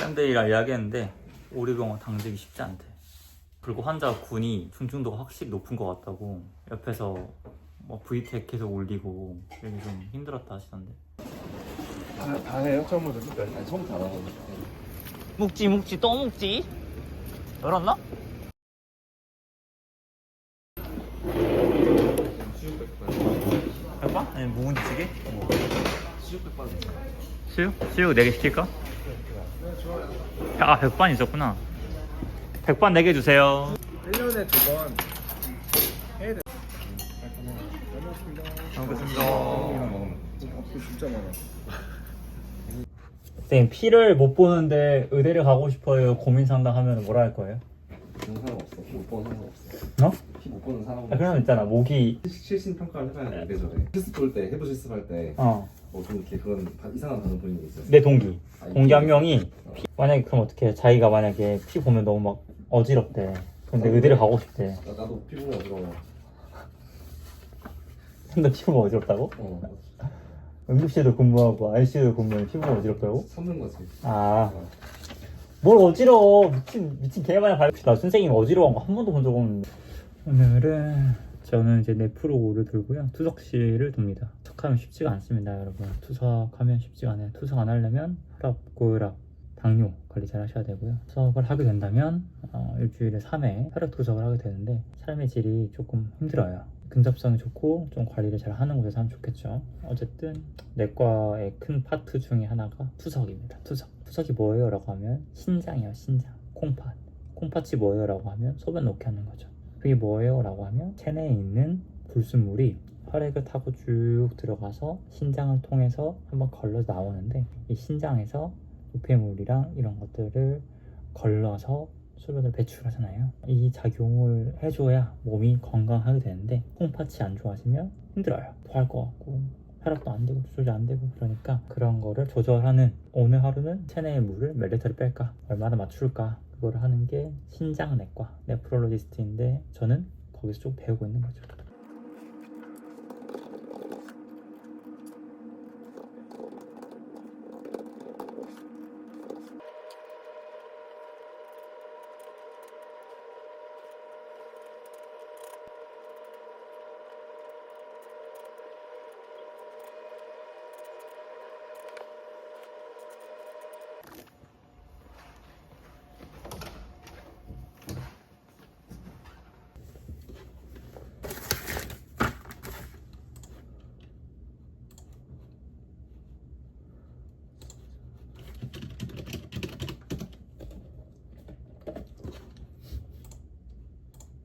쌤들이랑 이야기했는데 오리병원 당직이 쉽지 않대. 그리고 환자 군이 중증도가 확실히 높은 것 같다고 옆에서 뭐 VTEC 계속 올리고 되게 좀 힘들었다 하시던데. 다 해요? 처음부터 끝까지? 아니 처음부터 안 하고 묵지 또 묵지? 열었나? 백반? 아니 묵은지찌개? 수육 백반 수육? 수육 4개 시킬까? 아 백반 있었구나. 백반 4개 주세요. 1년에 2번 해야 돼. 잘 먹겠습니다. 먹으면 값도 진짜 많아. 선생님 피를 못 보는데 의대를 가고 싶어요 고민 상담하면 뭐라 할 거예요? 그런 사람 없어. 피 못 보는 사람 없어. 어? 피 못 보는 사람은 아, 그럼 있잖아 목이 실신 평가를 해봐야 돼. 이래저래 실습 볼때 해부 실습할 때 좀 이렇게 그런 이상한 반응 보이는 게 있어요. 내 동기 아, 동기 한 명이 어. 만약에 그럼 어떻게 자기가 만약에 피 보면 너무 막 어지럽대. 근데 의대를 가고 싶대. 나도 피 보면 어지러워. 근데 피 보면 어지럽다고? 응급실도 근무하고 ICU도 근무하면 피 보면 어지럽다고? 섭는 거지. 아 뭘 어지러워. 미친 개마냥 밟읍시다. 선생님 어지러운 거 한 번도 본 적 없는데. 오늘은 저는 이제 네프로를 들고요 투석실을 둡니다. 투석하면 쉽지가 않습니다 여러분. 투석하면 쉽지가 않아요. 투석 안 하려면 혈압, 고혈압, 당뇨 관리 잘 하셔야 되고요. 투석을 하게 된다면 일주일에 3회 혈액 투석을 하게 되는데 삶의 질이 조금 힘들어요. 근접성이 좋고 좀 관리를 잘 하는 곳에서 하면 좋겠죠. 어쨌든 내과의 큰 파트 중에 하나가 투석입니다. 투석이 뭐예요? 라고 하면 신장이에요. 신장, 콩팥이 뭐예요? 라고 하면 소변 놓게 하는 거죠. 그게 뭐예요? 라고 하면 체내에 있는 불순물이 혈액을 타고 쭉 들어가서 신장을 통해서 한번 걸러서 나오는데 이 신장에서 우폐물이랑 이런 것들을 걸러서 소변을 배출하잖아요. 이 작용을 해줘야 몸이 건강하게 되는데 콩팥이 안 좋아지면 힘들어요. 토할 것 같고 혈압도 안 되고 수술도 안 되고 그러니까 그런 거를 조절하는 오늘 하루는 체내의 물을 몇 리터를 뺄까 얼마나 맞출까 그거를 하는 게 신장내과 네프롤로지스트인데 저는 거기서 좀 배우고 있는 거죠.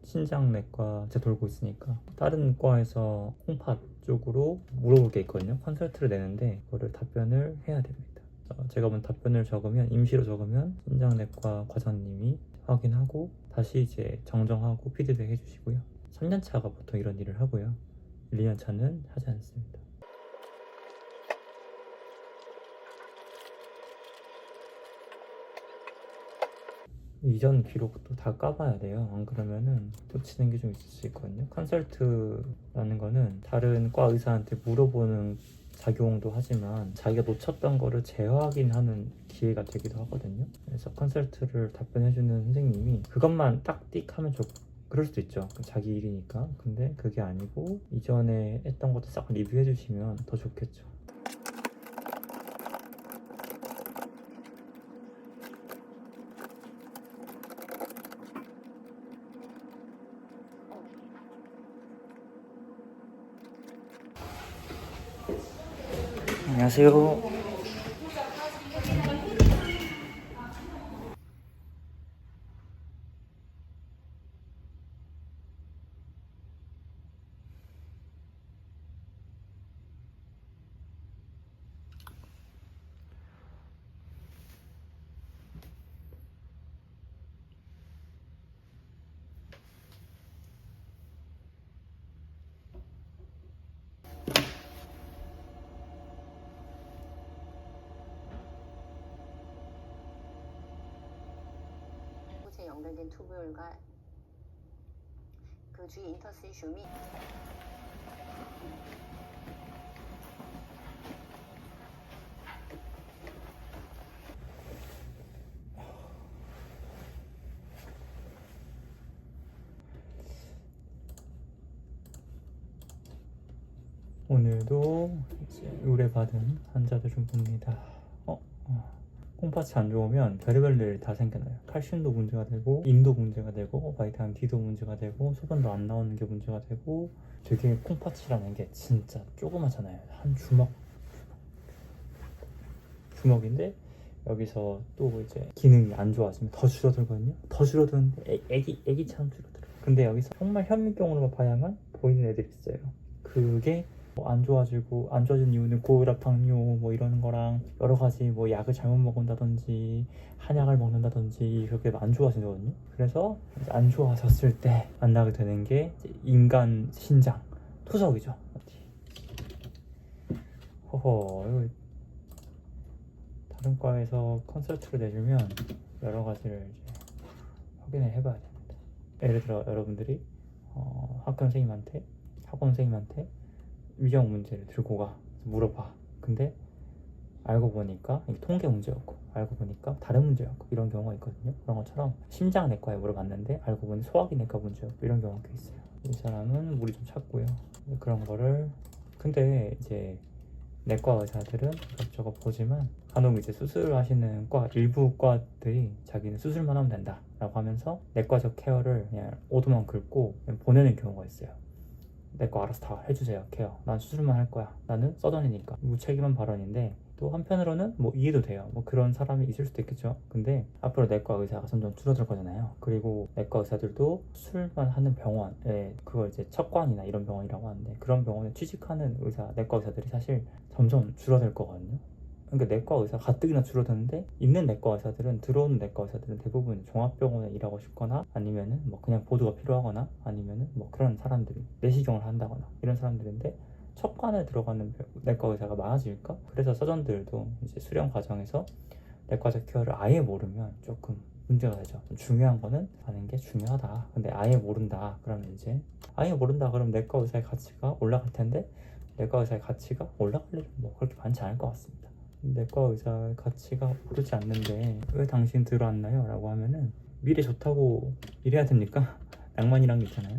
신장내과 제가 돌고 있으니까 다른 과에서 콩팥 쪽으로 물어볼 게 있거든요. 컨설트를 내는데 그거를 답변을 해야 됩니다. 제가 먼저 답변을 적으면 임시로 적으면 신장내과 과장님이 확인하고 다시 이제 정정하고 피드백 해주시고요. 3년차가 보통 이런 일을 하고요. 1, 2년차는 하지 않습니다. 이전 기록도 다 까봐야 돼요. 안 그러면은 놓치는 게 좀 있을 수 있거든요. 컨설트라는 거는 다른 과 의사한테 물어보는 작용도 하지만 자기가 놓쳤던 거를 재확인하는 기회가 되기도 하거든요. 그래서 컨설트를 답변해주는 선생님이 그것만 딱 띡 하면 그럴 수도 있죠. 자기 일이니까. 근데 그게 아니고 이전에 했던 것도 싹 리뷰해 주시면 더 좋겠죠. 안녕하세요. 연결된 투부열과 그 주위 인터스티슈 및 오늘도 이제 의뢰받은 환자들 좀 봅니다. 콩팥이 안 좋으면 별의별 일 다 생겨나요. 칼슘도 문제가 되고, 인도 문제가 되고, 바이타민 D도 문제가 되고, 소변도 안 나오는 게 문제가 되고, 되게 콩팥이라는 게 진짜 조그맣잖아요. 한 주먹인데 여기서 또 이제 기능이 안 좋아지면 더 줄어들거든요. 더 줄어드는데 애기처럼 줄어들어요. 근데 여기서 정말 현미경으로 봐야만 보이는 애들이 있어요. 그게 뭐 안 좋아진 이유는 고혈압, 당뇨 뭐 이러는 거랑 여러 가지 뭐 약을 잘못 먹는다든지 한약을 먹는다든지 그렇게 안 좋아지거든요. 그래서 이제 안 좋아졌을 때 만나게 되는 게 이제 인간 신장 투석이죠. 이거 다른 과에서 컨설트를 내주면 여러 가지를 이제 확인을 해봐야 됩니다. 예를 들어 여러분들이 학교 선생님한테, 학원 선생님한테 위정 문제를 들고 가 물어봐. 근데 알고 보니까 이게 통계 문제였고, 알고 보니까 다른 문제였고, 이런 경우가 있거든요. 그런 것처럼 심장내과에 물어봤는데 알고 보니 소화기내과 문제였고, 이런 경우가 꽤 있어요. 이 사람은 물이 좀 찼고요. 그런 거를 근데 이제 내과 의사들은 이것저것 보지만 간혹 이제 수술하시는 일부 과들이 자기는 수술만 하면 된다 라고 하면서 내과적 케어를 그냥 오도만 긁고 그냥 보내는 경우가 있어요. 내과 알아서 다 해주세요, 케어. 난 수술만 할 거야. 나는 서전이니까. 무책임한 발언인데 또 한편으로는 뭐 이해도 돼요. 뭐 그런 사람이 있을 수도 있겠죠. 근데 앞으로 내과 의사가 점점 줄어들 거잖아요. 그리고 내과 의사들도 수술만 하는 병원에, 그걸 이제 척관이나 이런 병원이라고 하는데, 그런 병원에 취직하는 내과 의사들이 사실 점점 줄어들 거거든요. 그러니까 내과 의사 가뜩이나 줄어드는데, 들어오는 내과 의사들은 대부분 종합병원에 일하고 싶거나, 아니면은 뭐 그냥 보조가 필요하거나, 아니면은 뭐 그런 사람들이 내시경을 한다거나 이런 사람들인데, 척관에 들어가는 내과 의사가 많아질까? 그래서 서전들도 이제 수련 과정에서 내과적 케어를 아예 모르면 조금 문제가 되죠. 중요한 거는 아는 게 중요하다. 근데 아예 모른다. 그러면 그럼 내과 의사의 가치가 올라갈 텐데, 내과 의사의 가치가 올라갈 일은 뭐 그렇게 많지 않을 것 같습니다. 내과 의사의 가치가 오르지 않는데 왜 당신 들어왔나요? 라고 하면은 미래 좋다고 일해야 됩니까? 낭만이란 게 있잖아요.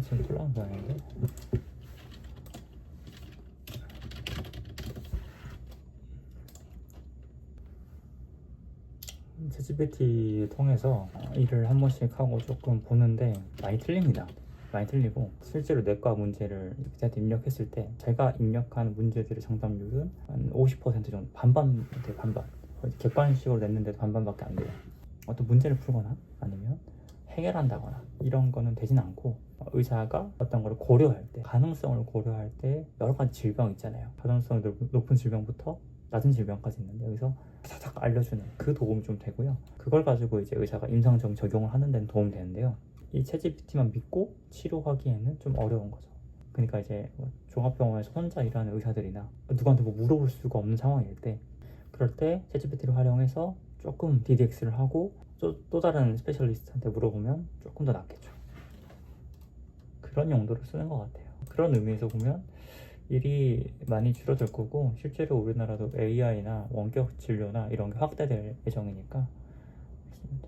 지금 뚫는 거 아닌데? 챗GPT 통해서 일을 한 번씩 하고 조금 보는데 많이 틀립니다. 많이 틀리고, 실제로 내과 문제를 저한테 입력했을 때 제가 입력한 문제들의 정답률은 한 50% 정도, 반반 돼요. 반반. 객관식으로 냈는데도 반반밖에 안 돼요. 어떤 문제를 풀거나 아니면 해결한다거나 이런 거는 되진 않고, 의사가 어떤 거를 고려할 때, 가능성을 고려할 때 여러 가지 질병 있잖아요. 가능성이 높은 질병부터 낮은 질병까지 있는데, 여기서 탁탁 알려주는 그 도움이 좀 되고요. 그걸 가지고 이제 의사가 임상적인 적용을 하는 데는 도움이 되는데요. 이 챗GPT만 믿고 치료하기에는 좀 어려운 거죠. 그러니까 이제 종합병원에서 혼자 일하는 의사들이나 누구한테 뭐 물어볼 수가 없는 상황일 때, 그럴 때 챗GPT를 활용해서 조금 DDX를 하고 또 다른 스페셜리스트한테 물어보면 조금 더 낫겠죠. 그런 용도로 쓰는 것 같아요. 그런 의미에서 보면 일이 많이 줄어들 거고, 실제로 우리나라도 AI나 원격 진료나 이런 게 확대될 예정이니까. 그렇습니다.